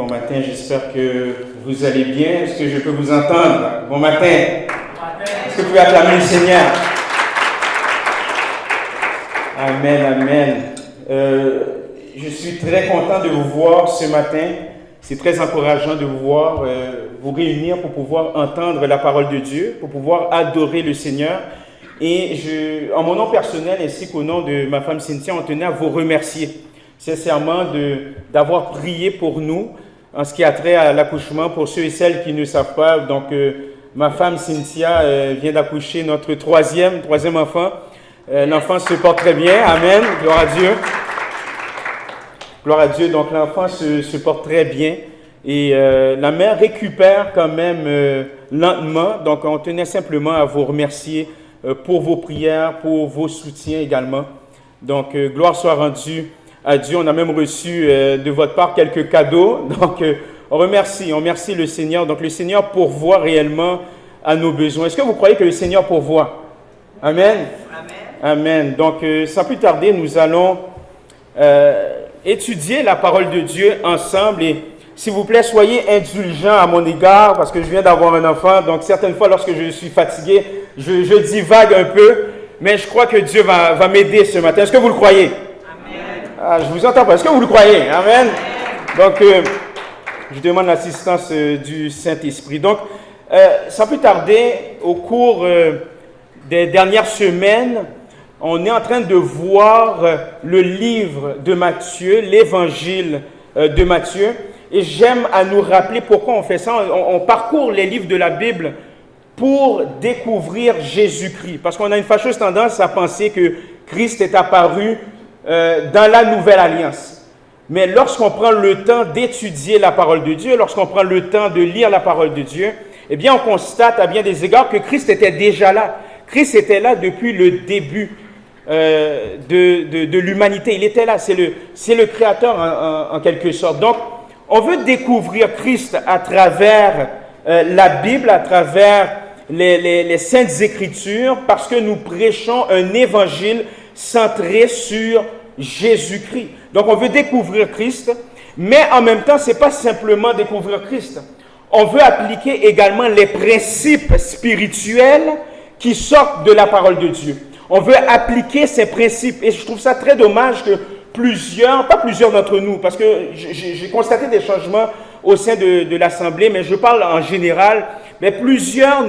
matin, j'espère que vous allez bien. Est-ce que je peux vous entendre? Bon matin. Est-ce que vous pouvez acclamer le Seigneur? Amen, amen. Je suis très content de vous voir ce matin. C'est très encourageant de vous voir, vous réunir pour pouvoir entendre la parole de Dieu, pour pouvoir adorer le Seigneur. Et en mon nom personnel ainsi qu'au nom de ma femme Cynthia, on tenait à vous remercier sincèrement d'avoir prié pour nous en ce qui a trait à l'accouchement. Pour ceux et celles qui ne savent pas, donc ma femme Cynthia vient d'accoucher notre troisième enfant. L'enfant se porte très bien, amen, gloire à Dieu. Gloire à Dieu, donc l'enfant se porte très bien et la mère récupère quand même lentement. Donc on tenait simplement à vous remercier pour vos prières, pour vos soutiens également. Donc gloire soit rendue à Dieu. On a même reçu de votre part quelques cadeaux. Donc on remercie le Seigneur. Donc le Seigneur pourvoit réellement à nos besoins. Est-ce que vous croyez que le Seigneur pourvoit? Amen. Amen. Donc sans plus tarder, nous allons étudier la parole de Dieu ensemble. Et s'il vous plaît, soyez indulgents à mon égard parce que je viens d'avoir un enfant. Donc certaines fois, lorsque je suis fatigué, je divague un peu. Mais je crois que Dieu va m'aider ce matin. Est-ce que vous le croyez? Ah, je vous entends pas. Est-ce que vous le croyez? Amen. Donc, je demande l'assistance du Saint-Esprit. Donc, sans plus tarder, au cours des dernières semaines, on est en train de voir le livre de Matthieu, l'évangile de Matthieu. Et j'aime à nous rappeler pourquoi on fait ça. On parcourt les livres de la Bible pour découvrir Jésus-Christ. Parce qu'on a une fâcheuse tendance à penser que Christ est apparu dans la nouvelle alliance. Mais lorsqu'on prend le temps d'étudier la parole de Dieu, lorsqu'on prend le temps de lire la parole de Dieu, eh bien on constate à bien des égards que Christ était déjà là. Christ était là depuis le début de l'humanité. Il était là, c'est le Créateur en quelque sorte. Donc, on veut découvrir Christ à travers la Bible, à travers les Saintes Écritures, parce que nous prêchons un évangile centré sur Jésus-Christ. Donc, on veut découvrir Christ, mais en même temps, ce n'est pas simplement découvrir Christ. On veut appliquer également les principes spirituels qui sortent de la parole de Dieu. On veut appliquer ces principes. Et je trouve ça très dommage que pas plusieurs d'entre nous, parce que j'ai constaté des changements au sein de l'Assemblée, mais je parle en général, mais plusieurs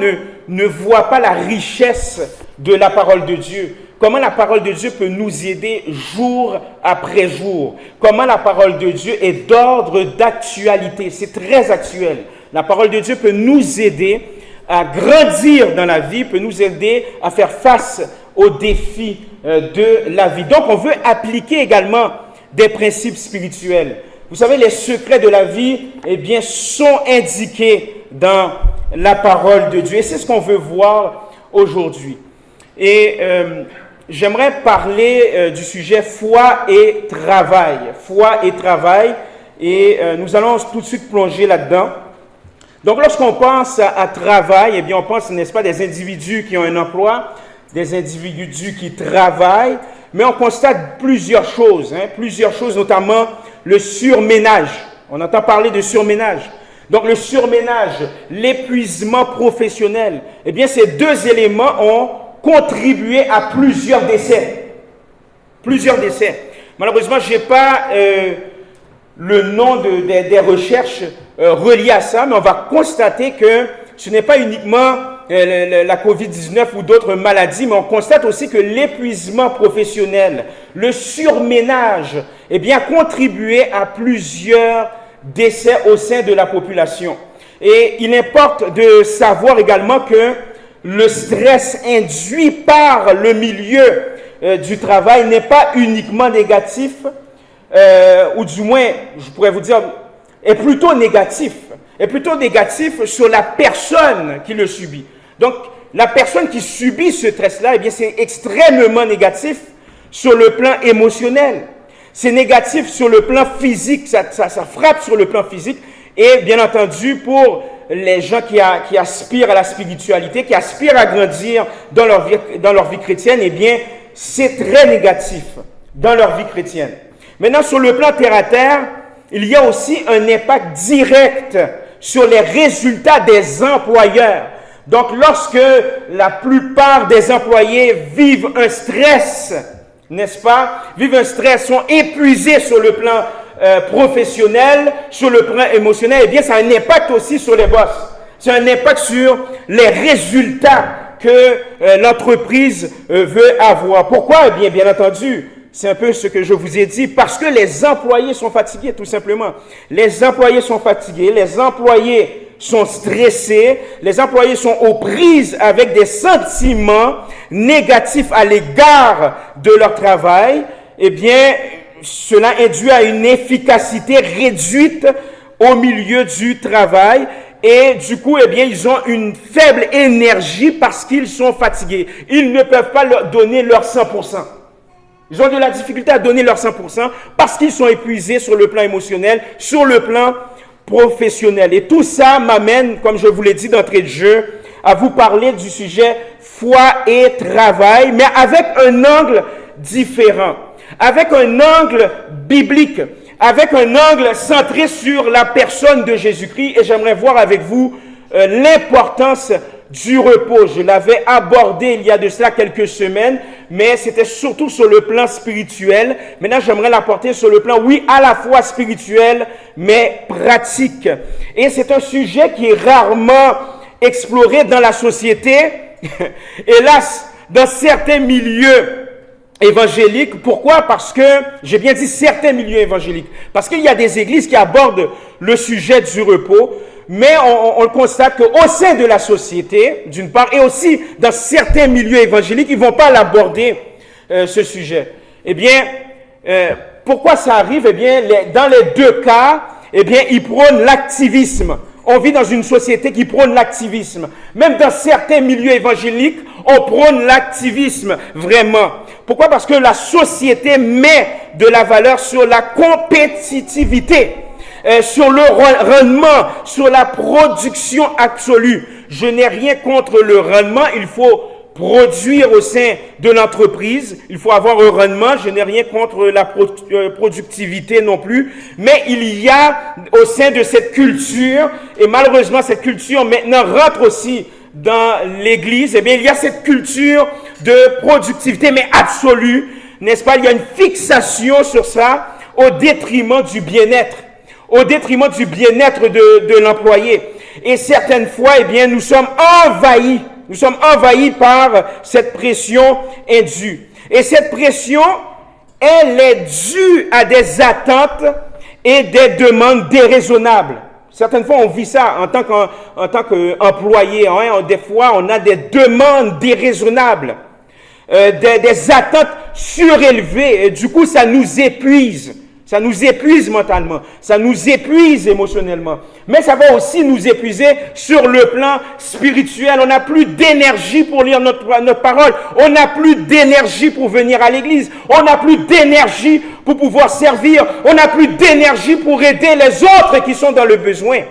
ne voient pas la richesse de la parole de Dieu. Comment la parole de Dieu peut nous aider jour après jour. Comment la parole de Dieu est d'ordre d'actualité. C'est très actuel. La parole de Dieu peut nous aider à grandir dans la vie, peut nous aider à faire face aux défis de la vie. Donc, on veut appliquer également des principes spirituels. Vous savez, les secrets de la vie, eh bien, sont indiqués dans la parole de Dieu. Et c'est ce qu'on veut voir aujourd'hui. Et j'aimerais parler du sujet foi et travail. Foi et travail. Et nous allons tout de suite plonger là-dedans. Donc, lorsqu'on pense à travail, eh bien, on pense, n'est-ce pas, des individus qui ont un emploi, des individus qui travaillent, mais on constate plusieurs choses, notamment le surménage. On entend parler de surménage. Donc, le surménage, l'épuisement professionnel, eh bien, ces deux éléments ont contribué à plusieurs décès. Malheureusement, je n'ai pas le nom des recherches reliées à ça, mais on va constater que ce n'est pas uniquement la COVID-19 ou d'autres maladies, mais on constate aussi que l'épuisement professionnel, le surménage, eh bien, a contribué à plusieurs décès au sein de la population. Et il importe de savoir également que le stress induit par le milieu du travail n'est pas uniquement négatif, ou du moins, je pourrais vous dire, est plutôt négatif sur la personne qui le subit. Donc, la personne qui subit ce stress-là, eh bien, c'est extrêmement négatif sur le plan émotionnel. C'est négatif sur le plan physique, ça frappe sur le plan physique. Et bien entendu, pour les gens qui aspirent à la spiritualité, qui aspirent à grandir dans leur vie chrétienne, eh bien, c'est très négatif dans leur vie chrétienne. Maintenant, sur le plan terre à terre, il y a aussi un impact direct sur les résultats des employeurs. Donc, lorsque la plupart des employés vivent un stress, n'est-ce pas, vivent un stress, sont épuisés sur le plan professionnel, sur le plan émotionnel, eh bien, ça a un impact aussi sur les boss. C'est un impact sur les résultats que l'entreprise veut avoir. Pourquoi? Eh bien, bien entendu, c'est un peu ce que je vous ai dit, parce que les employés sont fatigués, tout simplement. Les employés sont fatigués, les employés sont stressés, les employés sont aux prises avec des sentiments négatifs à l'égard de leur travail. Eh bien, cela induit à une efficacité réduite au milieu du travail. Et du coup, eh bien, ils ont une faible énergie parce qu'ils sont fatigués. Ils ne peuvent pas leur donner leur 100%. Ils ont de la difficulté à donner leur 100% parce qu'ils sont épuisés sur le plan émotionnel, sur le plan professionnel. Et tout ça m'amène, comme je vous l'ai dit d'entrée de jeu, à vous parler du sujet foi et travail, mais avec un angle différent, avec un angle biblique, avec un angle centré sur la personne de Jésus-Christ. Et j'aimerais voir avec vous l'importance du repos. Je l'avais abordé il y a de cela quelques semaines, mais c'était surtout sur le plan spirituel. Maintenant, j'aimerais l'apporter sur le plan, oui, à la fois spirituel, mais pratique. Et c'est un sujet qui est rarement exploré dans la société. Hélas, dans certains milieux évangéliques. Pourquoi? Parce que, j'ai bien dit certains milieux évangéliques, parce qu'il y a des églises qui abordent le sujet du repos, mais on le constate qu'au sein de la société, d'une part, et aussi dans certains milieux évangéliques, ils ne vont pas l'aborder, ce sujet. Eh bien, pourquoi ça arrive? Eh bien, dans les deux cas, eh bien, ils prônent l'activisme. On vit dans une société qui prône l'activisme. Même dans certains milieux évangéliques, on prône l'activisme, vraiment. Pourquoi? Parce que la société met de la valeur sur la compétitivité, sur le rendement, sur la production absolue. Je n'ai rien contre le rendement, il faut produire au sein de l'entreprise, il faut avoir un rendement, je n'ai rien contre la productivité non plus, mais il y a au sein de cette culture, et malheureusement cette culture maintenant rentre aussi dans l'église, eh bien il y a cette culture de productivité, mais absolue, n'est-ce pas? Il y a une fixation sur ça au détriment du bien-être, au détriment du bien-être de l'employé. Et certaines fois, eh bien, nous sommes envahis par cette pression indue. Et cette pression, elle est due à des attentes et des demandes déraisonnables. Certaines fois, on vit ça en tant qu'employé. Hein, des fois, on a des demandes déraisonnables, des attentes surélevées. Et du coup, ça nous épuise. Ça nous épuise mentalement, ça nous épuise émotionnellement. Mais ça va aussi nous épuiser sur le plan spirituel. On n'a plus d'énergie pour lire notre parole. On n'a plus d'énergie pour venir à l'église. On n'a plus d'énergie pour pouvoir servir. On n'a plus d'énergie pour aider les autres qui sont dans le besoin.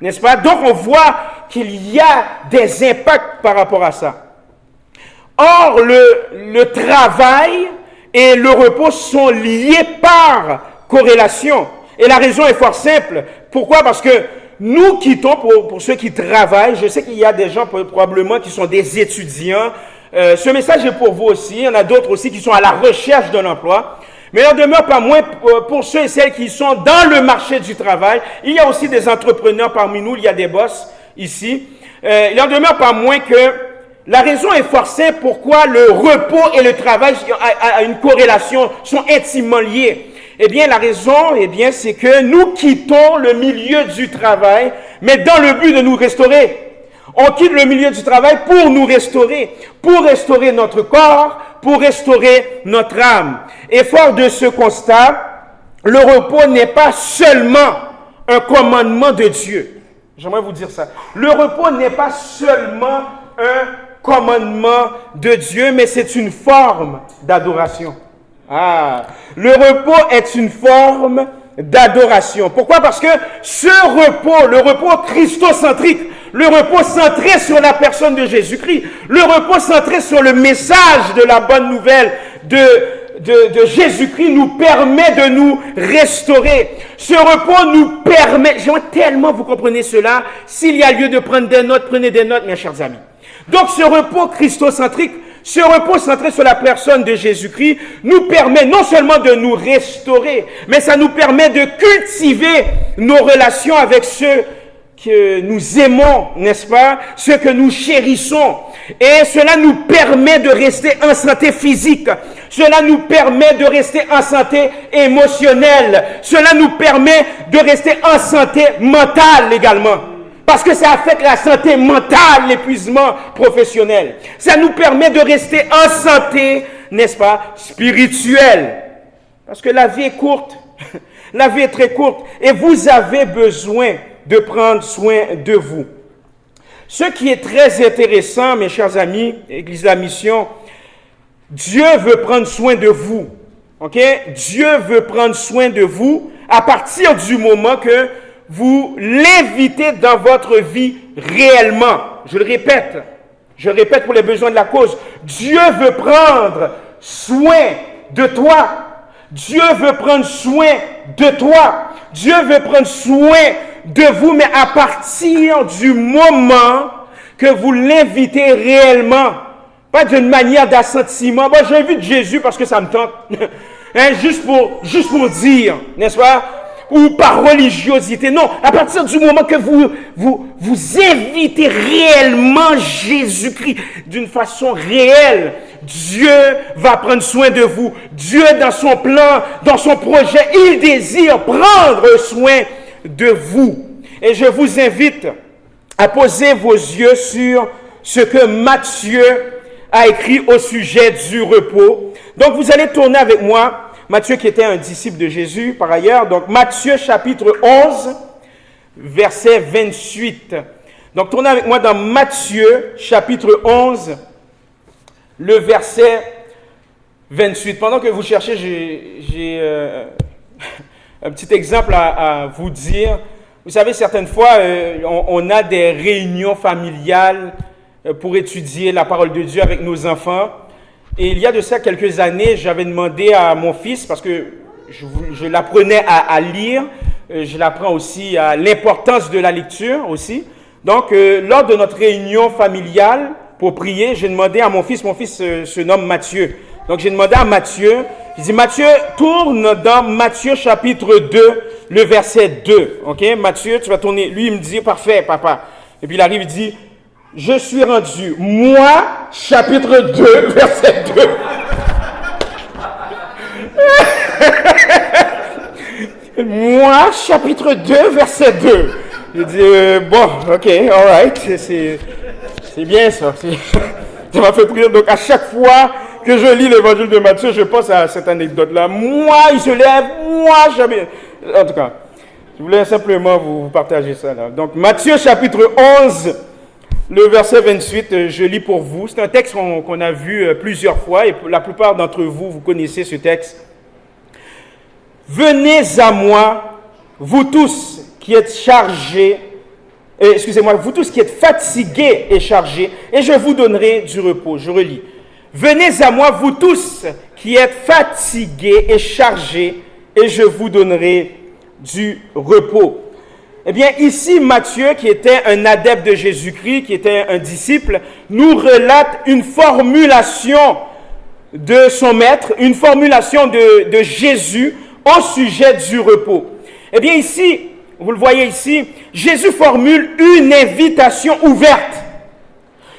N'est-ce pas? Donc on voit qu'il y a des impacts par rapport à ça. Or, le travail et le repos sont liés par corrélation. Et la raison est fort simple. Pourquoi? Parce que nous quittons, pour ceux qui travaillent, je sais qu'il y a des gens probablement qui sont des étudiants. Ce message est pour vous aussi. Il y en a d'autres aussi qui sont à la recherche d'un emploi. Mais il n'en demeure pas moins pour ceux et celles qui sont dans le marché du travail. Il y a aussi des entrepreneurs parmi nous. Il y a des boss ici. Il n'en demeure pas moins que la raison est fort simple pourquoi le repos et le travail à une corrélation sont intimement liés. Eh bien, la raison, eh bien, c'est que nous quittons le milieu du travail, mais dans le but de nous restaurer. On quitte le milieu du travail pour nous restaurer, pour restaurer notre corps, pour restaurer notre âme. Et fort de ce constat, le repos n'est pas seulement un commandement de Dieu. J'aimerais vous dire ça. Le repos n'est pas seulement un commandement de Dieu, mais c'est une forme d'adoration. Le repos est une forme d'adoration. Pourquoi? Parce que ce repos, le repos christocentrique, le repos centré sur la personne de Jésus-Christ, le repos centré sur le message de la bonne nouvelle de Jésus-Christ nous permet de nous restaurer. Ce repos nous permet, j'aimerais tellement vous comprenez cela, s'il y a lieu de prendre des notes, prenez des notes, mes chers amis. Donc ce repos christocentrique, ce repos centré sur la personne de Jésus-Christ nous permet non seulement de nous restaurer, mais ça nous permet de cultiver nos relations avec ceux que nous aimons, n'est-ce pas? Ceux que nous chérissons. Et cela nous permet de rester en santé physique. Cela nous permet de rester en santé émotionnelle. Cela nous permet de rester en santé mentale également. Parce que ça affecte la santé mentale, l'épuisement professionnel. Ça nous permet de rester en santé, n'est-ce pas, spirituelle. Parce que la vie est courte. La vie est très courte. Et vous avez besoin de prendre soin de vous. Ce qui est très intéressant, mes chers amis, Église de la Mission, Dieu veut prendre soin de vous. Ok? Dieu veut prendre soin de vous à partir du moment que vous l'invitez dans votre vie réellement. Je le répète pour les besoins de la cause. Dieu veut prendre soin de toi. Dieu veut prendre soin de toi. Dieu veut prendre soin de vous, mais à partir du moment que vous l'invitez réellement, pas d'une manière d'assentiment. Moi, j'invite Jésus parce que ça me tente, hein, juste pour dire, n'est-ce pas, ou par religiosité. Non, à partir du moment que vous invitez réellement Jésus-Christ d'une façon réelle, Dieu va prendre soin de vous. Dieu, dans son plan, dans son projet, il désire prendre soin de vous. Et je vous invite à poser vos yeux sur ce que Matthieu a écrit au sujet du repos. Donc, vous allez tourner avec moi, Matthieu qui était un disciple de Jésus par ailleurs. Donc, Matthieu chapitre 11, verset 28. Donc, tournez avec moi dans Matthieu chapitre 11, le verset 28. Pendant que vous cherchez, j'ai un petit exemple à vous dire. Vous savez, certaines fois, on a des réunions familiales pour étudier la parole de Dieu avec nos enfants. Et il y a de ça quelques années, j'avais demandé à mon fils, parce que je l'apprenais à lire, je l'apprends aussi à l'importance de la lecture aussi. Donc, lors de notre réunion familiale pour prier, j'ai demandé à mon fils se nomme Matthieu. Donc, j'ai demandé à Matthieu, j'ai dit, Matthieu, tourne dans Matthieu chapitre 2, le verset 2. Ok, Matthieu, tu vas tourner. Lui, il me dit, parfait, papa. Et puis, il arrive, il dit, je suis rendu, moi, chapitre 2, verset 2. Moi, chapitre 2, verset 2. Il dit, bon, ok, all right, c'est bien ça. Ça m'a fait prier. Donc, à chaque fois que je lis l'évangile de Matthieu, je pense à cette anecdote-là. Moi, il se lève, moi, jamais. En tout cas, je voulais simplement vous partager ça là. Donc, Matthieu chapitre 11, le verset 28, je lis pour vous. C'est un texte qu'on a vu plusieurs fois et la plupart d'entre vous, vous connaissez ce texte. Venez à moi, vous tous qui êtes chargés, vous tous qui êtes fatigués et chargés, et je vous donnerai du repos. Je relis. Venez à moi, vous tous qui êtes fatigués et chargés, et je vous donnerai du repos. Eh bien, ici, Matthieu, qui était un adepte de Jésus-Christ, qui était un disciple, nous relate une formulation de son maître, une formulation de Jésus au sujet du repos. Eh bien, ici, vous le voyez ici, Jésus formule une invitation ouverte.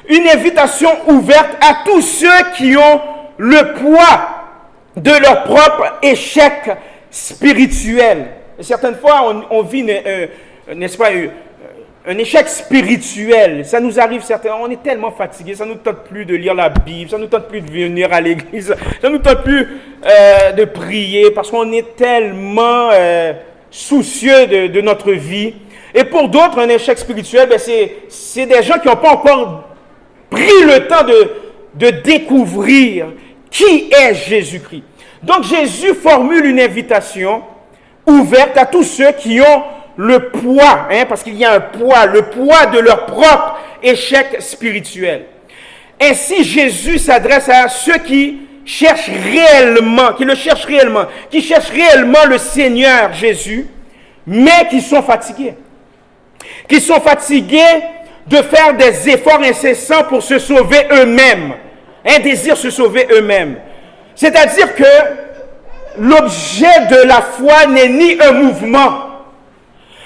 Une invitation ouverte à tous ceux qui ont le poids de leur propre échec spirituel. Et certaines fois, on vit, n'est-ce pas, un échec spirituel. Ça nous arrive, on est tellement fatigué, ça ne nous tente plus de lire la Bible, ça ne nous tente plus de venir à l'église, ça ne nous tente plus de prier parce qu'on est tellement soucieux de notre vie. Et pour d'autres, un échec spirituel, c'est des gens qui n'ont pas encore pris le temps de découvrir qui est Jésus-Christ. Donc Jésus formule une invitation ouverte à tous ceux qui ont le poids, parce qu'il y a un poids, le poids de leur propre échec spirituel. Ainsi, Jésus s'adresse à ceux qui cherchent réellement, qui le cherchent réellement, qui cherchent réellement le Seigneur Jésus, mais qui sont fatigués. Qui sont fatigués de faire des efforts incessants pour se sauver eux-mêmes. Un désir se sauver eux-mêmes. C'est-à-dire que l'objet de la foi n'est ni un mouvement.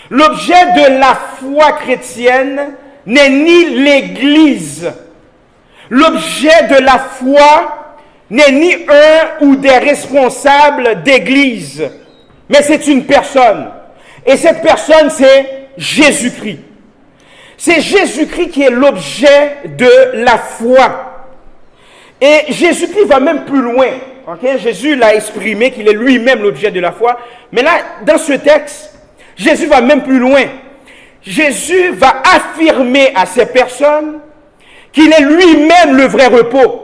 L'objet de la foi chrétienne n'est ni l'Église. L'objet de la foi n'est ni un ou des responsables d'église, mais c'est une personne. Et cette personne, c'est Jésus-Christ. C'est Jésus-Christ qui est l'objet de la foi. Et Jésus-Christ va même plus loin. Okay? Jésus l'a exprimé qu'il est lui-même l'objet de la foi. Mais là, dans ce texte, Jésus va même plus loin. Jésus va affirmer à ces personnes qu'il est lui-même le vrai repos.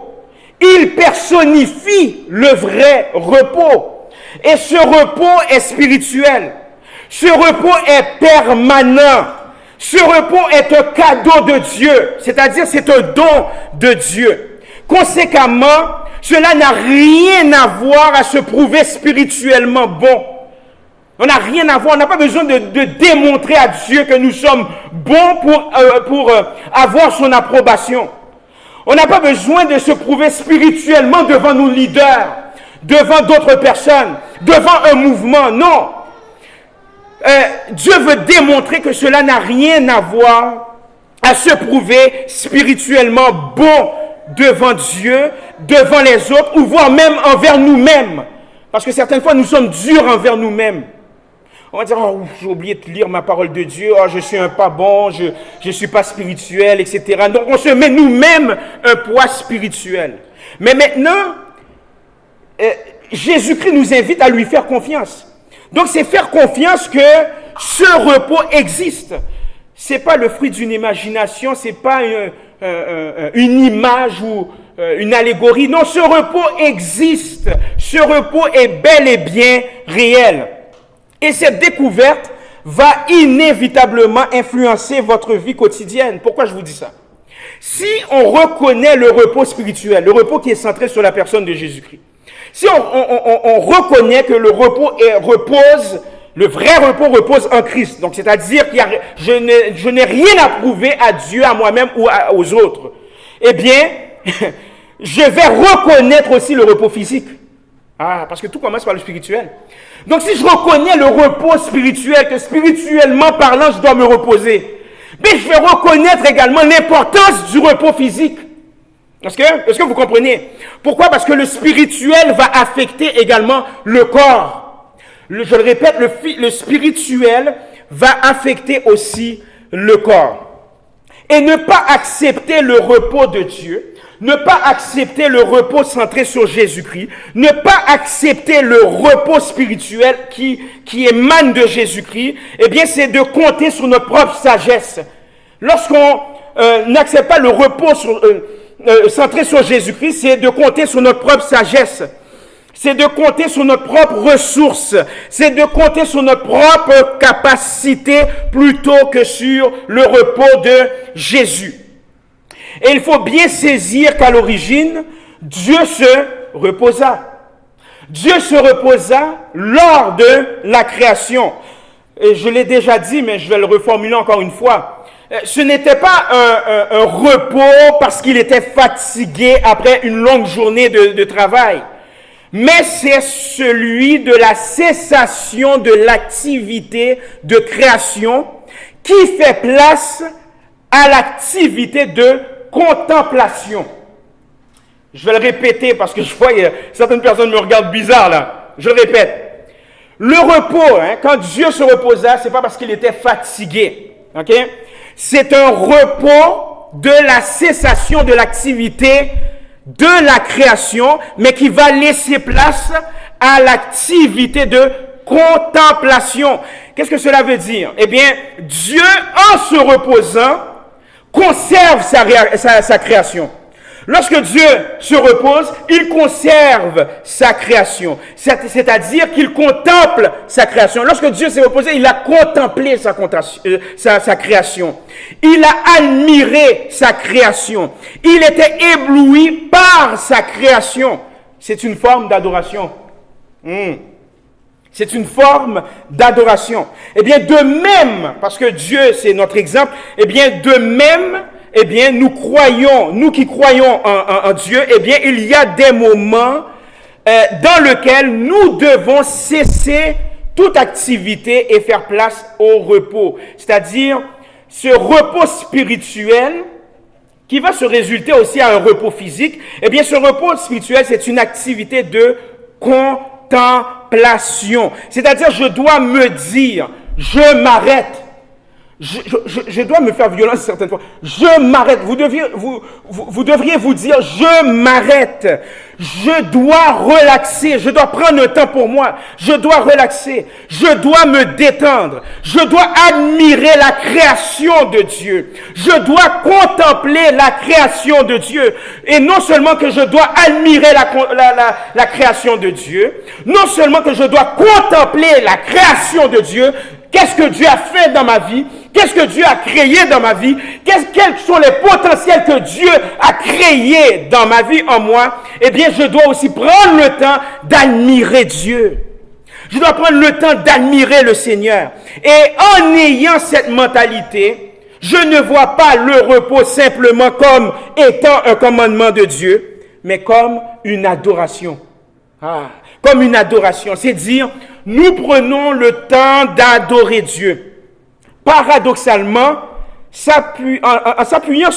Il personnifie le vrai repos. Et ce repos est spirituel. Ce repos est permanent. Ce repos est un cadeau de Dieu. C'est-à-dire, c'est un don de Dieu. Conséquemment, cela n'a rien à voir à se prouver spirituellement bon. On n'a rien à voir, on n'a pas besoin de démontrer à Dieu que nous sommes bons pour avoir son approbation. On n'a pas besoin de se prouver spirituellement devant nos leaders, devant d'autres personnes, devant un mouvement. Non. Dieu veut démontrer que cela n'a rien à voir à se prouver spirituellement bon devant Dieu, devant les autres, ou voire même envers nous-mêmes. Parce que certaines fois, nous sommes durs envers nous-mêmes. On va dire, oh, j'ai oublié de lire ma parole de Dieu, oh, je suis un pas bon, je ne suis pas spirituel, etc. Donc, on se met nous-mêmes un poids spirituel. Mais maintenant, Jésus-Christ nous invite à lui faire confiance. Donc, c'est faire confiance que ce repos existe. Ce n'est pas le fruit d'une imagination, ce n'est pas une image ou une allégorie. Non, ce repos existe. Ce repos est bel et bien réel. Et cette découverte va inévitablement influencer votre vie quotidienne. Pourquoi je vous dis ça? Si on reconnaît le repos spirituel, le repos qui est centré sur la personne de Jésus-Christ, si on reconnaît que le repos le vrai repos repose en Christ, donc c'est-à-dire que je n'ai rien à prouver à Dieu, à moi-même ou aux autres, eh bien, je vais reconnaître aussi le repos physique. Ah, parce que tout commence par le spirituel. Donc si je reconnais le repos spirituel, que spirituellement parlant, je dois me reposer, mais je vais reconnaître également l'importance du repos physique. Est-ce que vous comprenez? Pourquoi? Parce que le spirituel va affecter également le corps. Je le répète, le spirituel va affecter aussi le corps. Et ne pas accepter le repos de Dieu, ne pas accepter le repos centré sur Jésus-Christ, ne pas accepter le repos spirituel qui émane de Jésus-Christ, eh bien, c'est de compter sur notre propre sagesse. Lorsqu'on n'accepte pas le repos centré sur Jésus-Christ, c'est de compter sur notre propre sagesse. C'est de compter sur notre propre ressource. C'est de compter sur notre propre capacité plutôt que sur le repos de Jésus. Et il faut bien saisir qu'à l'origine, Dieu se reposa. Dieu se reposa lors de la création. Et je l'ai déjà dit, mais je vais le reformuler encore une fois. Ce n'était pas un repos parce qu'il était fatigué après une longue journée de travail. Mais c'est celui de la cessation de l'activité de création qui fait place à l'activité de contemplation. Je vais le répéter parce que je vois certaines personnes me regardent bizarre là. Je le répète. Le repos, quand Dieu se reposa, c'est pas parce qu'il était fatigué. Ok? C'est un repos de la cessation de l'activité de la création, mais qui va laisser place à l'activité de contemplation. Qu'est-ce que cela veut dire? Eh bien, Dieu, en se reposant, conserve sa création. Lorsque Dieu se repose, il conserve sa création. C'est-à-dire qu'il contemple sa création. Lorsque Dieu s'est reposé, il a contemplé sa création. Il a admiré sa création. Il était ébloui par sa création. c'est une forme d'adoration. C'est une forme d'adoration. Eh bien, de même, parce que Dieu, c'est notre exemple, eh bien, de même, eh bien, nous qui croyons en Dieu, eh bien, il y a des moments dans lesquels nous devons cesser toute activité et faire place au repos. C'est-à-dire, ce repos spirituel qui va se résulter aussi à un repos physique, eh bien, ce repos spirituel, c'est une activité de contemplation. C'est-à-dire, je dois me dire, je m'arrête. Je dois me faire violence certaines fois. Je m'arrête. Vous devriez vous dire, je m'arrête. Je dois relaxer. Je dois prendre un temps pour moi. Je dois relaxer. Je dois me détendre. Je dois admirer la création de Dieu. Je dois contempler la création de Dieu. Et non seulement que je dois admirer la création de Dieu, non seulement que je dois contempler la création de Dieu, qu'est-ce que Dieu a fait dans ma vie? Qu'est-ce que Dieu a créé dans ma vie? Quels sont les potentiels que Dieu a créés dans ma vie, en moi? Eh bien, je dois aussi prendre le temps d'admirer Dieu. Je dois prendre le temps d'admirer le Seigneur. Et en ayant cette mentalité, je ne vois pas le repos simplement comme étant un commandement de Dieu, mais comme une adoration. Comme une adoration. C'est dire, nous prenons le temps d'adorer Dieu. Paradoxalement, en s'appuyant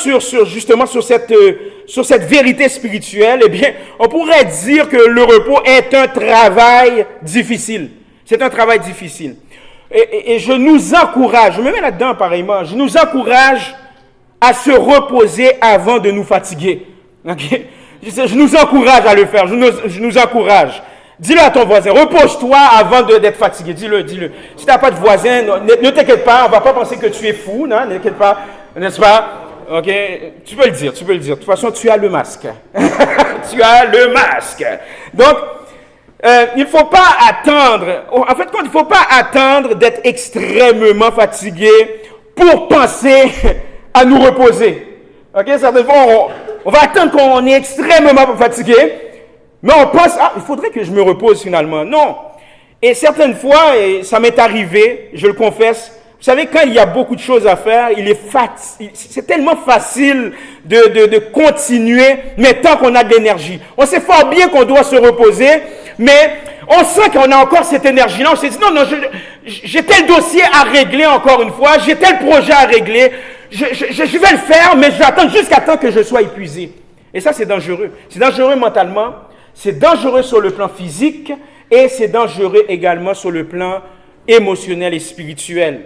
justement sur cette vérité spirituelle, eh bien, on pourrait dire que le repos est un travail difficile. C'est un travail difficile. Et je nous encourage, je me mets là-dedans pareillement, je nous encourage à se reposer avant de nous fatiguer. Okay? Je nous encourage à le faire, je nous encourage. Dis-le à ton voisin, repose-toi avant d'être fatigué. Dis-le. Si tu n'as pas de voisin, ne t'inquiète pas, on ne va pas penser que tu es fou, non? Ne t'inquiète pas, n'est-ce pas? Ok, tu peux le dire. De toute façon, tu as le masque. Tu as le masque. Donc, il ne faut pas attendre, il ne faut pas attendre d'être extrêmement fatigué pour penser à nous reposer. Ok, certaines fois, on va attendre qu'on est extrêmement fatigué. Mais on pense, il faudrait que je me repose finalement. Non. Et certaines fois, et ça m'est arrivé, je le confesse, vous savez, quand il y a beaucoup de choses à faire, c'est tellement facile de continuer, mais tant qu'on a de l'énergie. On sait fort bien qu'on doit se reposer, mais on sent qu'on a encore cette énergie-là. On s'est dit, non, j'ai tel dossier à régler encore une fois, j'ai tel projet à régler, je vais le faire, mais je vais attendre jusqu'à temps que je sois épuisé. Et ça, c'est dangereux. C'est dangereux mentalement. C'est dangereux sur le plan physique et c'est dangereux également sur le plan émotionnel et spirituel.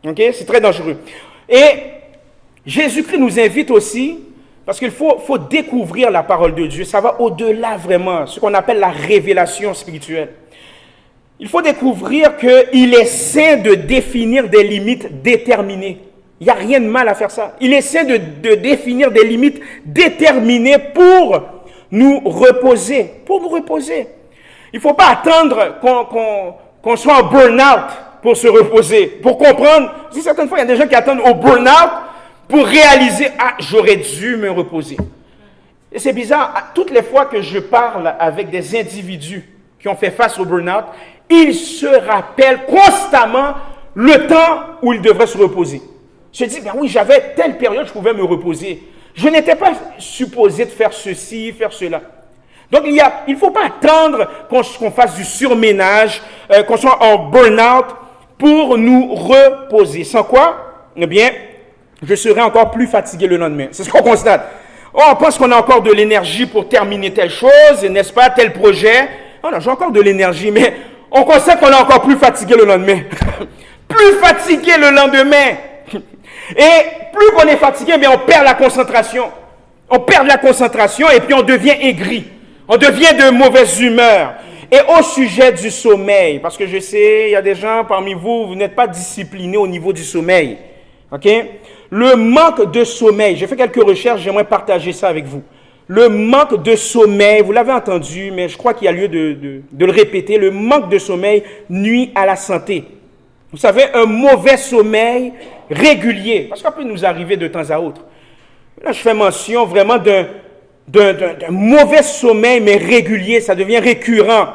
Ok? C'est très dangereux. Et Jésus-Christ nous invite aussi, parce qu'il faut découvrir la parole de Dieu. Ça va au-delà vraiment, ce qu'on appelle la révélation spirituelle. Il faut découvrir qu'il est sain de définir des limites déterminées. Il n'y a rien de mal à faire ça. Il est sain de définir des limites déterminées pour nous reposer. Il ne faut pas attendre qu'on soit en burn-out pour se reposer, pour comprendre. Si certaines fois, il y a des gens qui attendent au burn-out pour réaliser, j'aurais dû me reposer. Et c'est bizarre, toutes les fois que je parle avec des individus qui ont fait face au burn-out, ils se rappellent constamment le temps où ils devraient se reposer. Je dis, oui, j'avais telle période, je pouvais me reposer. Je n'étais pas supposé de faire ceci, faire cela. Donc, il ne faut pas attendre qu'on fasse du surménage, qu'on soit en burn-out pour nous reposer. Sans quoi, eh bien, je serai encore plus fatigué le lendemain. C'est ce qu'on constate. On pense qu'on a encore de l'énergie pour terminer telle chose, n'est-ce pas, tel projet. Oh non, j'ai encore de l'énergie, mais on constate qu'on est encore plus fatigué le lendemain. Plus fatigué le lendemain. Et plus qu'on est fatigué, mais on perd la concentration. On perd la concentration et puis on devient aigri. On devient de mauvaise humeur. Et au sujet du sommeil, parce que je sais, il y a des gens parmi vous, vous n'êtes pas disciplinés au niveau du sommeil. Ok? Le manque de sommeil, j'ai fait quelques recherches, j'aimerais partager ça avec vous. Le manque de sommeil, vous l'avez entendu, mais je crois qu'il y a lieu de le répéter, le manque de sommeil nuit à la santé. Vous savez, un mauvais sommeil régulier, parce que ça peut nous arriver de temps à autre. Là, je fais mention vraiment d'un mauvais sommeil, mais régulier, ça devient récurrent,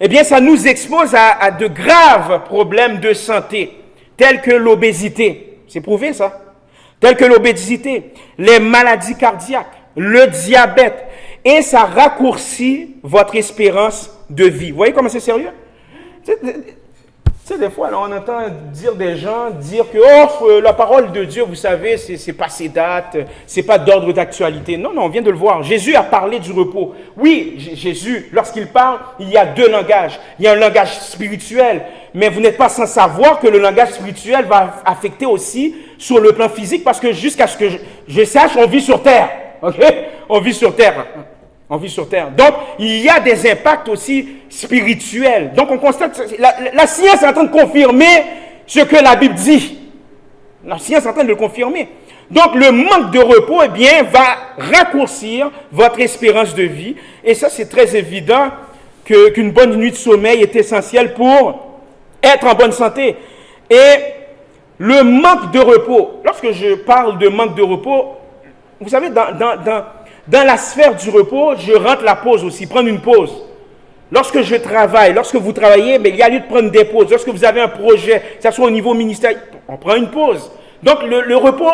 eh bien, ça nous expose à de graves problèmes de santé, tels que l'obésité. C'est prouvé, ça. Tels que l'obésité, les maladies cardiaques, le diabète. Et ça raccourcit votre espérance de vie. Vous voyez comment c'est sérieux? Tu sais, des fois, là, on entend des gens dire que la parole de Dieu, vous savez, c'est passé date, c'est pas d'ordre d'actualité. Non, on vient de le voir. Jésus a parlé du repos. Oui, Jésus, lorsqu'il parle, il y a deux langages. Il y a un langage spirituel, mais vous n'êtes pas sans savoir que le langage spirituel va affecter aussi sur le plan physique, parce que jusqu'à ce que je sache, on vit sur terre. OK? On vit sur terre. On vit sur terre. Donc, il y a des impacts aussi spirituels. Donc, on constate, la science est en train de confirmer ce que la Bible dit. La science est en train de le confirmer. Donc, le manque de repos, eh bien, va raccourcir votre espérance de vie. Et ça, c'est très évident qu'une bonne nuit de sommeil est essentielle pour être en bonne santé. Et le manque de repos, lorsque je parle de manque de repos, vous savez, dans la sphère du repos, je rentre la pause aussi, prendre une pause. Lorsque je travaille, lorsque vous travaillez, mais il y a lieu de prendre des pauses. Lorsque vous avez un projet, que ce soit au niveau ministériel, on prend une pause. Donc le repos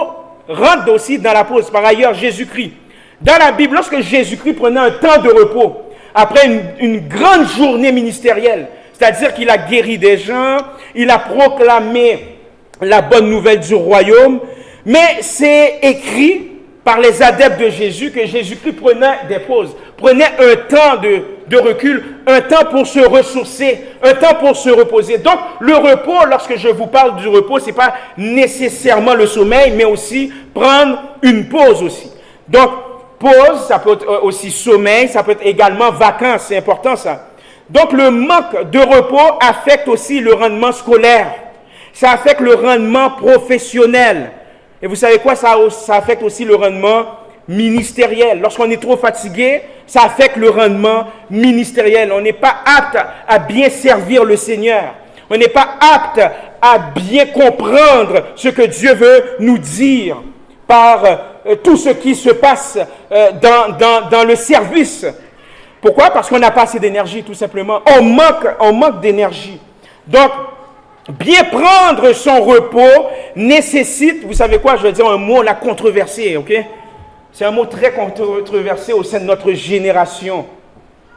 rentre aussi dans la pause. Par ailleurs, Jésus-Christ. Dans la Bible, lorsque Jésus-Christ prenait un temps de repos, après une grande journée ministérielle, c'est-à-dire qu'il a guéri des gens, il a proclamé la bonne nouvelle du royaume, mais c'est écrit par les adeptes de Jésus que Jésus-Christ prenait des pauses, prenait un temps de recul, un temps pour se ressourcer, un temps pour se reposer. Donc, le repos, lorsque je vous parle du repos, ce n'est pas nécessairement le sommeil, mais aussi prendre une pause aussi. Donc, pause, ça peut être aussi sommeil, ça peut être également vacances, c'est important ça. Donc, le manque de repos affecte aussi le rendement scolaire, ça affecte le rendement professionnel. Et vous savez quoi, ça affecte aussi le rendement ministériel. Lorsqu'on est trop fatigué, ça affecte le rendement ministériel. On n'est pas apte à bien servir le Seigneur. On n'est pas apte à bien comprendre ce que Dieu veut nous dire par tout ce qui se passe dans le service. Pourquoi? Parce qu'on n'a pas assez d'énergie, tout simplement. On manque d'énergie. Donc, bien prendre son repos nécessite, vous savez quoi, je vais dire un mot, la controversée, ok? C'est un mot très controversé au sein de notre génération.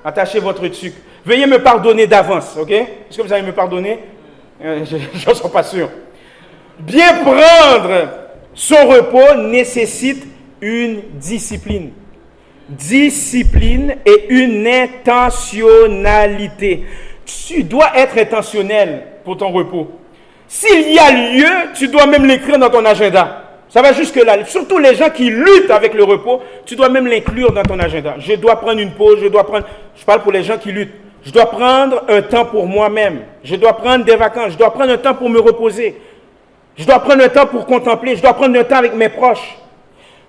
Attachez votre tuque. Veuillez me pardonner d'avance, ok? Est-ce que vous allez me pardonner? Je ne suis pas sûr. Bien prendre son repos nécessite une discipline. Discipline et une intentionnalité. Tu dois être intentionnel pour ton repos. S'il y a lieu, tu dois même l'écrire dans ton agenda. Ça va jusque-là. Surtout les gens qui luttent avec le repos, tu dois même l'inclure dans ton agenda. Je dois prendre une pause, je parle pour les gens qui luttent. Je dois prendre un temps pour moi-même. Je dois prendre des vacances. Je dois prendre un temps pour me reposer. Je dois prendre un temps pour contempler. Je dois prendre un temps avec mes proches.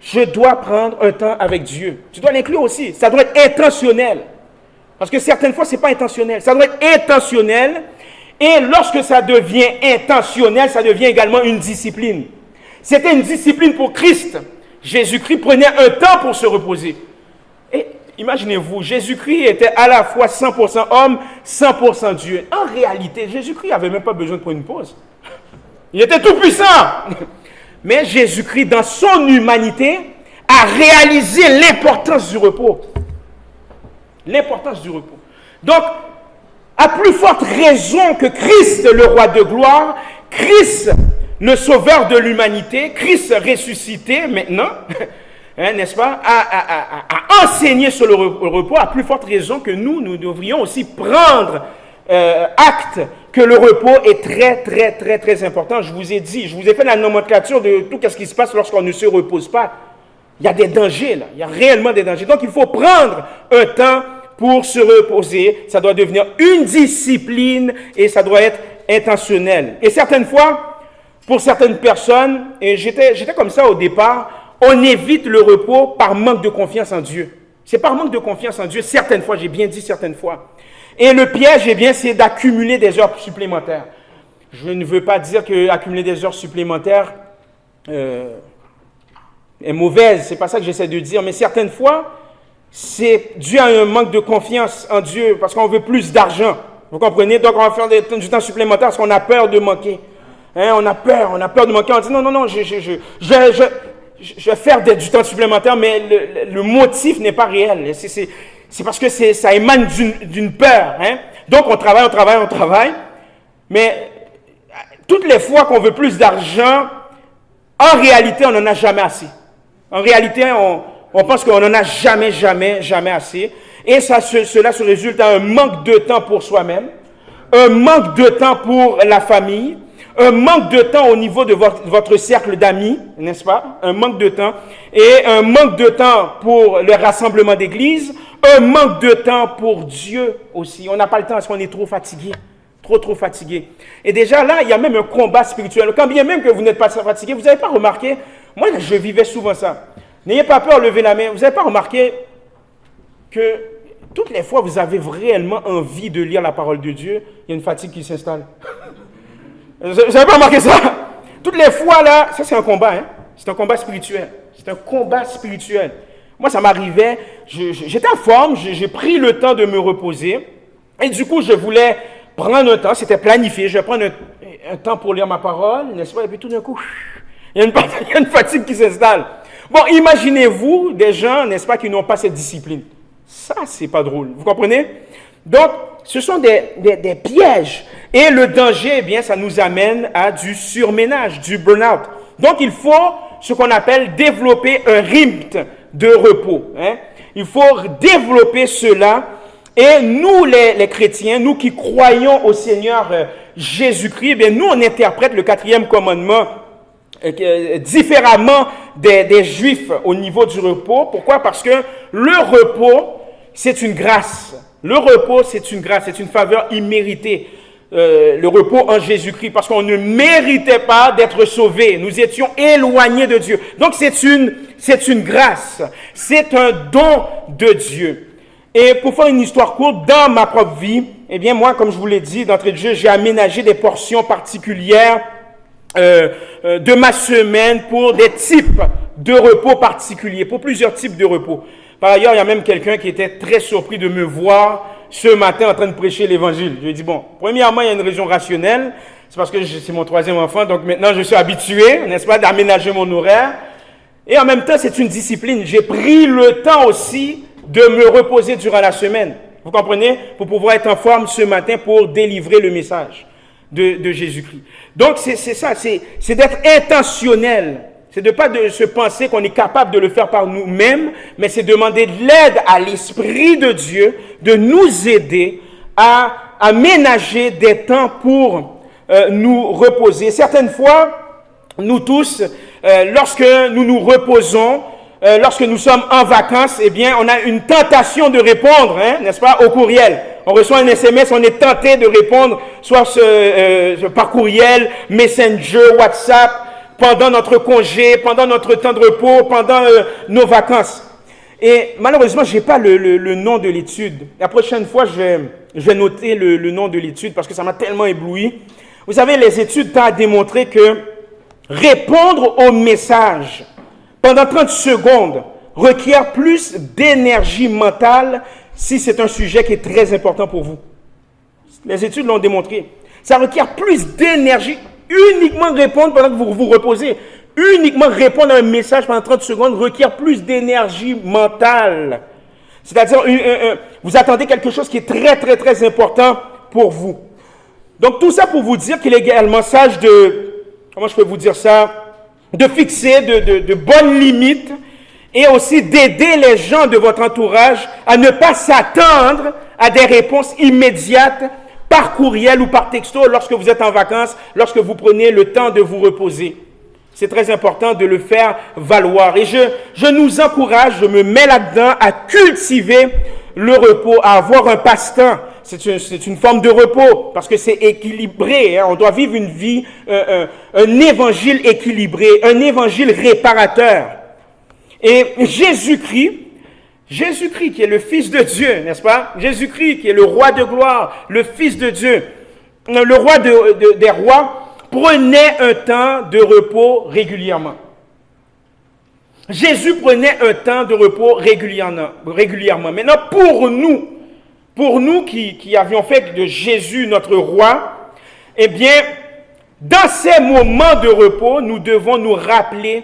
Je dois prendre un temps avec Dieu. Tu dois l'inclure aussi. Ça doit être intentionnel. Parce que certaines fois, ce n'est pas intentionnel. Ça doit être intentionnel. Et lorsque ça devient intentionnel, ça devient également une discipline. C'était une discipline pour Christ. Jésus-Christ prenait un temps pour se reposer. Et imaginez-vous, Jésus-Christ était à la fois 100% homme, 100% Dieu. En réalité, Jésus-Christ n'avait même pas besoin de prendre une pause. Il était tout puissant. Mais Jésus-Christ, dans son humanité, a réalisé l'importance du repos. L'importance du repos. Donc, à plus forte raison que Christ, le roi de gloire, Christ, le sauveur de l'humanité, Christ ressuscité maintenant, n'est-ce pas, a enseigné sur le repos, à plus forte raison que nous devrions aussi prendre acte que le repos est très, très, très, très important. Je vous ai dit, je vous ai fait la nomenclature de tout ce qui se passe lorsqu'on ne se repose pas. Il y a des dangers là, il y a réellement des dangers. Donc il faut prendre un temps pour se reposer. Ça doit devenir une discipline et ça doit être intentionnel. Et certaines fois, pour certaines personnes, et j'étais comme ça au départ, on évite le repos par manque de confiance en Dieu. C'est par manque de confiance en Dieu, certaines fois, j'ai bien dit certaines fois. Et le piège, eh bien, c'est d'accumuler des heures supplémentaires. Je ne veux pas dire que accumuler des heures supplémentaires est mauvaise, c'est pas ça que j'essaie de dire, mais certaines fois, c'est dû à un manque de confiance en Dieu, parce qu'on veut plus d'argent. Vous comprenez? Donc, on va faire du temps supplémentaire parce qu'on a peur de manquer. Hein, on a peur de manquer. On dit non, je vais faire du temps supplémentaire, mais le motif n'est pas réel. C'est parce que ça émane d'une peur. Hein? Donc, on travaille. Mais toutes les fois qu'on veut plus d'argent, en réalité, on n'en a jamais assez. En réalité, on pense qu'on n'en a jamais assez. Et cela se résulte à un manque de temps pour soi-même, un manque de temps pour la famille, un manque de temps au niveau de votre cercle d'amis, n'est-ce pas? Un manque de temps. Et un manque de temps pour le rassemblement d'église, un manque de temps pour Dieu aussi. On n'a pas le temps parce qu'on est trop fatigué. Trop fatigué. Et déjà là, il y a même un combat spirituel. Quand bien même que vous n'êtes pas fatigué, vous n'avez pas remarqué, moi je vivais souvent ça. N'ayez pas peur, levez la main. Vous n'avez pas remarqué que toutes les fois vous avez réellement envie de lire la parole de Dieu, il y a une fatigue qui s'installe. Vous n'avez pas remarqué ça? Toutes les fois là, ça c'est un combat, hein? C'est un combat spirituel. C'est un combat spirituel. Moi ça m'arrivait, j'étais en forme, j'ai pris le temps de me reposer, et du coup je voulais prendre un temps, c'était planifié, je vais prendre un temps pour lire ma parole, n'est-ce pas? Et puis tout d'un coup, il y a une fatigue qui s'installe. Bon, imaginez-vous des gens, n'est-ce pas, qui n'ont pas cette discipline. Ça, c'est pas drôle. Vous comprenez? Donc, ce sont des pièges. Et le danger, eh bien, ça nous amène à du surménage, du burn-out. Donc, il faut ce qu'on appelle développer un rythme de repos. Hein? Il faut développer cela. Et nous, les chrétiens, nous qui croyons au Seigneur Jésus-Christ, eh bien, nous, on interprète le 4e commandement différemment des Juifs au niveau du repos. Pourquoi? Parce que le repos, c'est une grâce. Le repos, c'est une grâce, c'est une faveur imméritée. Le repos en Jésus-Christ, parce qu'on ne méritait pas d'être sauvés. Nous étions éloignés de Dieu. Donc, c'est une grâce. C'est un don de Dieu. Et pour faire une histoire courte, dans ma propre vie, eh bien, moi, comme je vous l'ai dit, d'entrée de jeu, j'ai aménagé des portions particulières de ma semaine pour des types de repos particuliers, pour plusieurs types de repos. Par ailleurs, il y a même quelqu'un qui était très surpris de me voir ce matin en train de prêcher l'évangile. Je lui ai dit, bon, premièrement, il y a une raison rationnelle, c'est parce que c'est mon 3e enfant, donc maintenant je suis habitué, n'est-ce pas, d'aménager mon horaire. Et en même temps, c'est une discipline. J'ai pris le temps aussi de me reposer durant la semaine. Vous comprenez? Pour pouvoir être en forme ce matin pour délivrer le message de Jésus-Christ. Donc, c'est ça, c'est d'être intentionnel. C'est de pas de se penser qu'on est capable de le faire par nous-mêmes, mais c'est demander de l'aide à l'Esprit de Dieu de nous aider à aménager des temps pour nous reposer. Certaines fois, nous tous, lorsque nous nous reposons, lorsque nous sommes en vacances, eh bien, on a une tentation de répondre, hein, n'est-ce pas, au courriel. On reçoit un SMS, on est tenté de répondre, soit par courriel, Messenger, WhatsApp, pendant notre congé, pendant notre temps de repos, pendant nos vacances. Et malheureusement, je n'ai pas le nom de l'étude. La prochaine fois, je vais noter le nom de l'étude parce que ça m'a tellement ébloui. Vous savez, les études tendent à démontrer que répondre aux messages pendant 30 secondes requiert plus d'énergie mentale si c'est un sujet qui est très important pour vous. Les études l'ont démontré. Ça requiert plus d'énergie. Uniquement répondre pendant que vous vous reposez. Uniquement répondre à un message pendant 30 secondes requiert plus d'énergie mentale. C'est-à-dire, vous attendez quelque chose qui est très, très, très important pour vous. Donc, tout ça pour vous dire qu'il est également sage comment je peux vous dire ça, de fixer de bonnes limites et aussi d'aider les gens de votre entourage à ne pas s'attendre à des réponses immédiates par courriel ou par texto lorsque vous êtes en vacances, lorsque vous prenez le temps de vous reposer. C'est très important de le faire valoir. Et je nous encourage, je me mets là-dedans à cultiver le repos, à avoir un passe-temps. C'est une forme de repos parce que c'est équilibré. Hein. On doit vivre une vie, un évangile équilibré, un évangile réparateur. Et Jésus-Christ qui est le Fils de Dieu, n'est-ce pas? Jésus-Christ qui est le Roi de gloire, le Fils de Dieu, le Roi des rois, prenait un temps de repos régulièrement. Jésus prenait un temps de repos régulièrement. Maintenant, pour nous qui avions fait de Jésus notre roi, eh bien, dans ces moments de repos, nous devons nous rappeler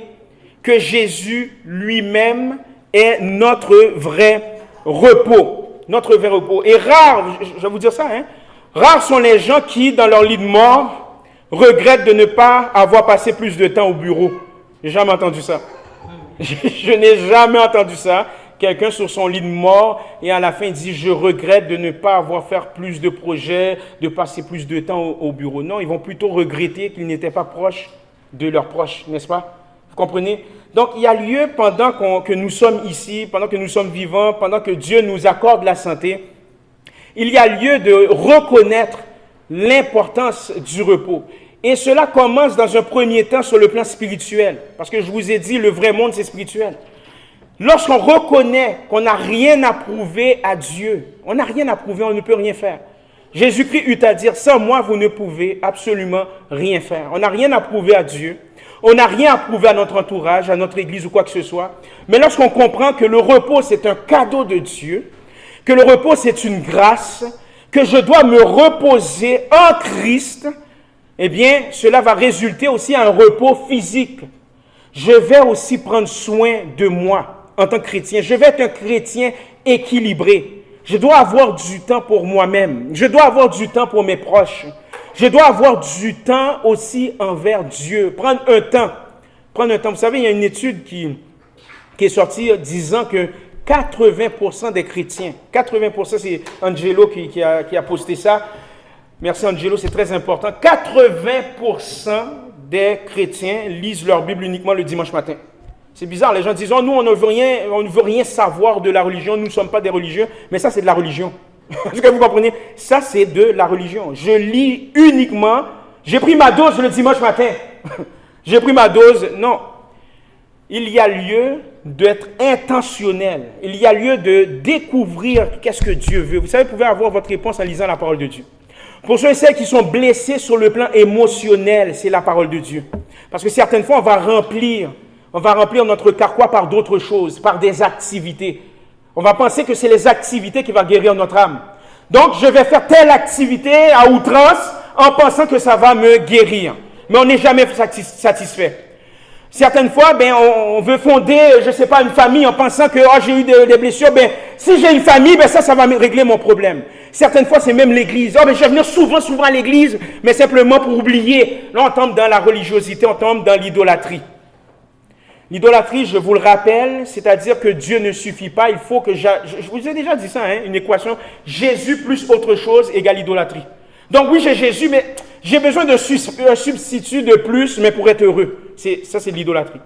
que Jésus lui-même est notre vrai repos. Notre vrai repos. Et rares, je vais vous dire ça, rares sont les gens qui, dans leur lit de mort, regrettent de ne pas avoir passé plus de temps au bureau. J'ai jamais entendu ça. Je n'ai jamais entendu ça. Quelqu'un sur son lit de mort et à la fin dit « Je regrette de ne pas avoir fait plus de projets, de passer plus de temps au bureau. » Non, ils vont plutôt regretter qu'ils n'étaient pas proches de leurs proches, n'est-ce pas? Vous comprenez? Donc, il y a lieu pendant que nous sommes ici, pendant que nous sommes vivants, pendant que Dieu nous accorde la santé, il y a lieu de reconnaître l'importance du repos. Et cela commence dans un premier temps sur le plan spirituel. Parce que je vous ai dit, le vrai monde, c'est spirituel. Lorsqu'on reconnaît qu'on n'a rien à prouver à Dieu, on n'a rien à prouver, on ne peut rien faire. Jésus-Christ eut à dire, sans moi, vous ne pouvez absolument rien faire. On n'a rien à prouver à Dieu. On n'a rien à prouver à notre entourage, à notre église ou quoi que ce soit. Mais lorsqu'on comprend que le repos, c'est un cadeau de Dieu, que le repos, c'est une grâce, que je dois me reposer en Christ, eh bien, cela va résulter aussi à un repos physique. Je vais aussi prendre soin de moi en tant que chrétien. Je vais être un chrétien équilibré. Je dois avoir du temps pour moi-même. Je dois avoir du temps pour mes proches. Je dois avoir du temps aussi envers Dieu. Prendre un temps. Vous savez, il y a une étude qui est sortie disant que 80% des chrétiens, 80%, c'est Angelo qui a posté ça. Merci Angelo, c'est très important. 80% des chrétiens lisent leur Bible uniquement le dimanche matin. C'est bizarre, les gens disent, oh, nous on ne veut rien savoir de la religion, nous ne sommes pas des religieux, mais ça c'est de la religion. Est-ce que vous comprenez? Ça c'est de la religion. Je lis uniquement, j'ai pris ma dose le dimanche matin. J'ai pris ma dose, non. Il y a lieu d'être intentionnel. Il y a lieu de découvrir qu'est-ce que Dieu veut. Vous savez, vous pouvez avoir votre réponse en lisant la parole de Dieu. Pour ceux et celles qui sont blessés sur le plan émotionnel, c'est la parole de Dieu. Parce que certaines fois, on va remplir notre carquois par d'autres choses, par des activités. On va penser que c'est les activités qui vont guérir notre âme. Donc, je vais faire telle activité à outrance en pensant que ça va me guérir. Mais on n'est jamais satisfait. Certaines fois, on veut fonder, je ne sais pas, une famille en pensant que j'ai eu des blessures. Si j'ai une famille, ça va me régler mon problème. Certaines fois, c'est même l'église. Je vais venir souvent à l'église, mais simplement pour oublier. Là, on tombe dans la religiosité, on tombe dans l'idolâtrie. L'idolâtrie, je vous le rappelle, c'est-à-dire que Dieu ne suffit pas. Il faut que je vous ai déjà dit ça, une équation. Jésus plus autre chose égale idolâtrie. Donc oui, j'ai Jésus, mais j'ai besoin d'un substitut de plus, mais pour être heureux. Ça, c'est de l'idolâtrie.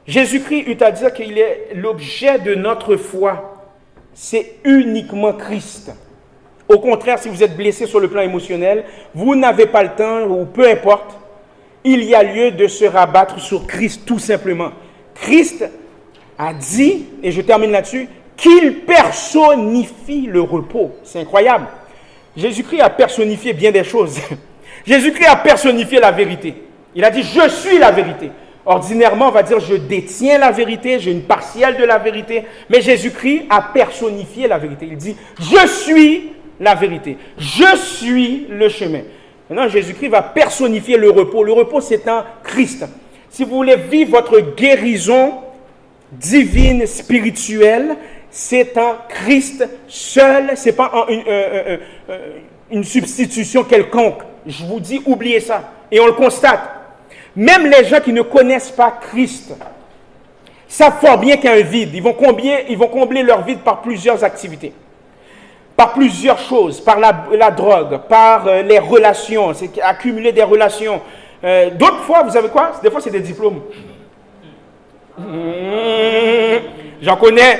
Jésus-Christ eut à dire qu'il est l'objet de notre foi. C'est uniquement Christ. Au contraire, si vous êtes blessé sur le plan émotionnel, vous n'avez pas le temps, ou peu importe, il y a lieu de se rabattre sur Christ tout simplement. Christ a dit, et je termine là-dessus, qu'il personnifie le repos. C'est incroyable. Jésus-Christ a personnifié bien des choses. Jésus-Christ a personnifié la vérité. Il a dit, je suis la vérité. Ordinairement, on va dire, je détiens la vérité, j'ai une partielle de la vérité. Mais Jésus-Christ a personnifié la vérité. Il dit, je suis la vérité. Je suis le chemin. Maintenant, Jésus-Christ va personnifier le repos. Le repos, c'est en Christ. Si vous voulez vivre votre guérison divine, spirituelle, c'est en Christ seul. Ce n'est pas en une substitution quelconque. Je vous dis, oubliez ça. Et on le constate. Même les gens qui ne connaissent pas Christ savent fort bien qu'il y a un vide. Ils vont combler leur vide par plusieurs activités. Par plusieurs choses, par la drogue, par les relations, c'est accumuler des relations. D'autres fois, vous savez quoi? Des fois, c'est des diplômes. J'en connais.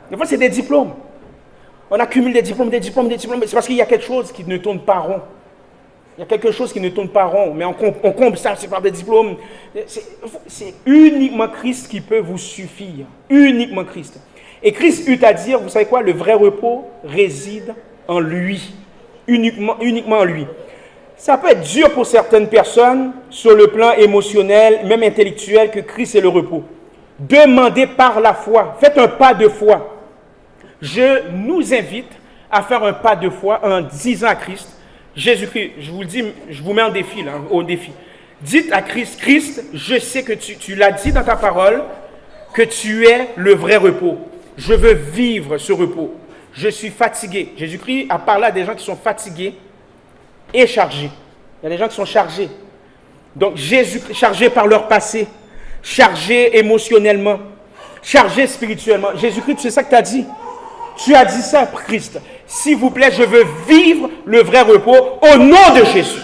Des fois, c'est des diplômes. On accumule des diplômes. C'est parce qu'il y a quelque chose qui ne tourne pas rond. Il y a quelque chose qui ne tourne pas rond, mais on comble ça, c'est par des diplômes. C'est uniquement Christ qui peut vous suffire. Uniquement Christ. Et Christ eut à dire, vous savez quoi, le vrai repos réside en lui. Uniquement en lui. Ça peut être dur pour certaines personnes, sur le plan émotionnel, même intellectuel, que Christ est le repos. Demandez par la foi. Faites un pas de foi. Je nous invite à faire un pas de foi en disant à Christ, Jésus-Christ, je vous le dis, je vous mets en défi, là, au défi. Dites à Christ, Christ, je sais que tu l'as dit dans ta parole, que tu es le vrai repos. Je veux vivre ce repos. Je suis fatigué. Jésus-Christ a parlé à des gens qui sont fatigués et chargés. Il y a des gens qui sont chargés. Donc Jésus, chargé par leur passé, chargé émotionnellement, chargé spirituellement. Jésus-Christ, c'est ça que tu as dit. Tu as dit ça, Christ. S'il vous plaît, je veux vivre le vrai repos au nom de Jésus.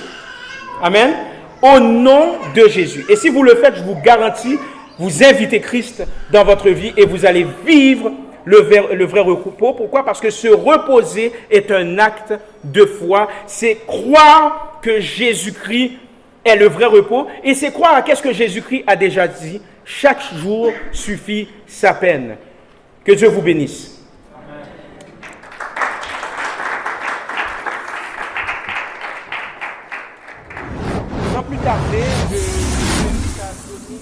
Amen. Au nom de Jésus. Et si vous le faites, je vous garantis, vous invitez Christ dans votre vie et vous allez vivre le vrai repos. Pourquoi? Parce que se reposer est un acte de foi. C'est croire que Jésus-Christ est le vrai repos. Et c'est croire à qu'est-ce que Jésus-Christ a déjà dit. Chaque jour suffit sa peine. Que Dieu vous bénisse. Sans plus tarder, je vous invite à donner